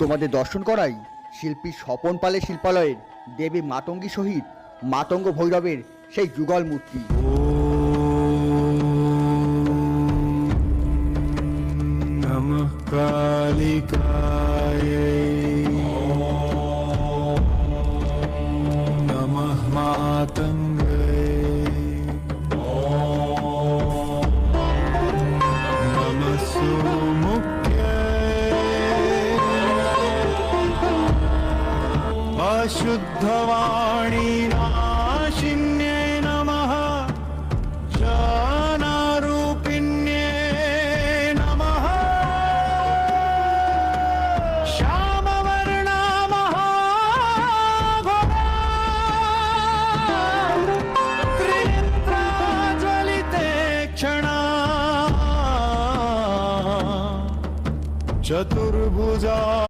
তোমাদের দর্শন করাই শিল্পী স্বপন পালের শিল্পালয়ের দেবী মাতঙ্গী সহিত মাতঙ্গ ভৈরবের সেই যুগল মূর্তি। নমঃ কালিকায়ে নমঃ মাতঙ্গে নমঃ সুমুখ্যে अशुद्धवाणी नाशिन्ये नमः ज्ञानारूपिण्ये नमः श्यामवर्णा महाघोरा त्रिनेत्रा ज्वलिते क्षणा चतुर्भुजा।